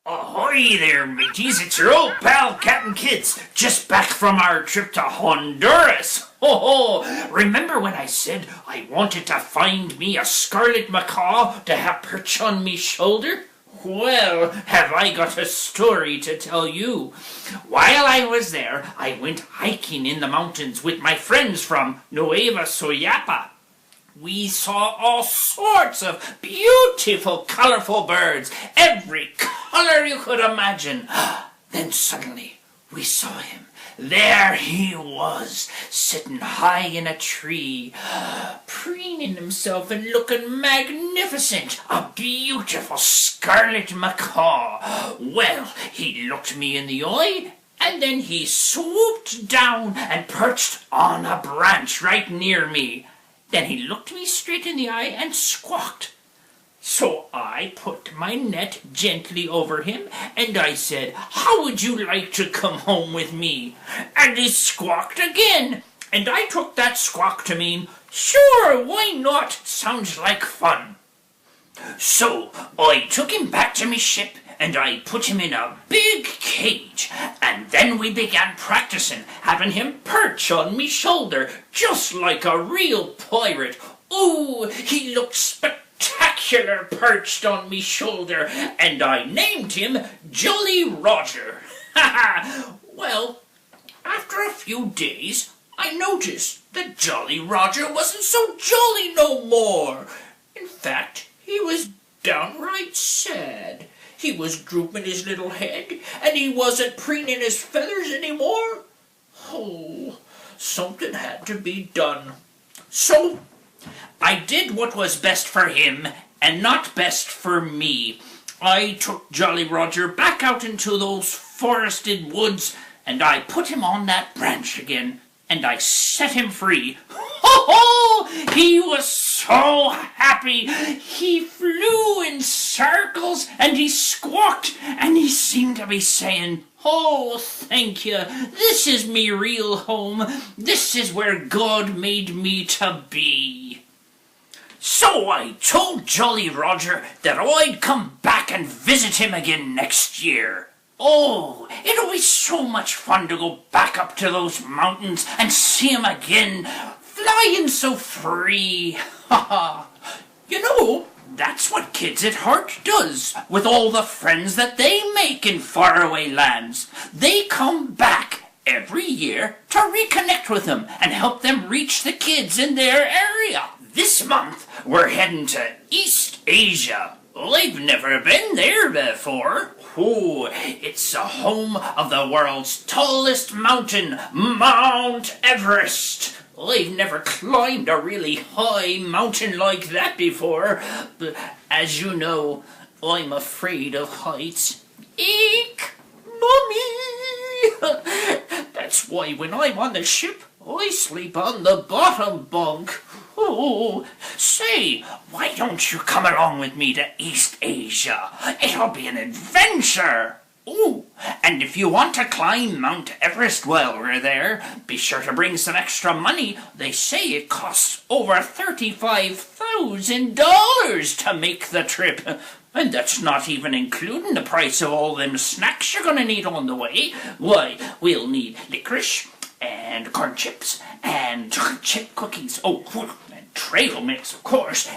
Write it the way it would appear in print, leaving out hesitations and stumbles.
Ahoy there, mateys. It's your old pal, Captain KidZ, just back from our trip to Honduras. Ho ho! Remember when I said I wanted to find me a scarlet macaw to have perch on me shoulder? Well, have I got a story to tell you. While I was there, I went hiking in the mountains with my friends from Nueva Soyapa. We saw all sorts of beautiful, colorful birds, every color you could imagine. Then suddenly we saw him. There he was, sitting high in a tree, preening himself and looking magnificent, a beautiful scarlet macaw. Well, he looked me in the eye, and then he swooped down and perched on a branch right near me. Then he looked me straight in the eye and squawked. So I put my net gently over him, and I said, "How would you like to come home with me?" And he squawked again, and I took that squawk to mean, "Sure, why not? Sounds like fun." So I took him back to me ship, and I put him in a big cage, and then we began practicing, having him perch on me shoulder, just like a real pirate. Ooh, he looked spectacular perched on me shoulder, and I named him Jolly Roger. Well, after a few days, I noticed that Jolly Roger wasn't so jolly no more. In fact, he was downright sad. He was drooping his little head, and he wasn't preening his feathers anymore. Oh, something had to be done. So I did what was best for him and not best for me. I took Jolly Roger back out into those forested woods, and I put him on that branch again, and I set him free. Ho ho! He was so happy. He flew in circles, and he squawked, and he seemed to be saying, "Oh, thank you. This is me real home. This is where God made me to be." So I told Jolly Roger that I'd come back and visit him again next year. Oh, it'll be so much fun to go back up to those mountains and see him again, flying so free. Ha ha. You know, that's what kids at heart does with all the friends that they make in faraway lands. They come back every year to reconnect with them and help them reach the kids in their area. This month, we're heading to East Asia. I've never been there before. Oh, it's the home of the world's tallest mountain, Mount Everest. I've never climbed a really high mountain like that before, but as you know, I'm afraid of heights. Eek, Mommy! That's why when I'm on the ship, I sleep on the bottom bunk. Oh, say, why don't you come along with me to East Asia? It'll be an adventure. Oh, and if you want to climb Mount Everest while we're there, be sure to bring some extra money. They say it costs over $35,000 to make the trip. And that's not even including the price of all them snacks you're gonna need on the way. Why, we'll need licorice, and corn chips, and chocolate chip cookies. Oh, and trail mix, of course.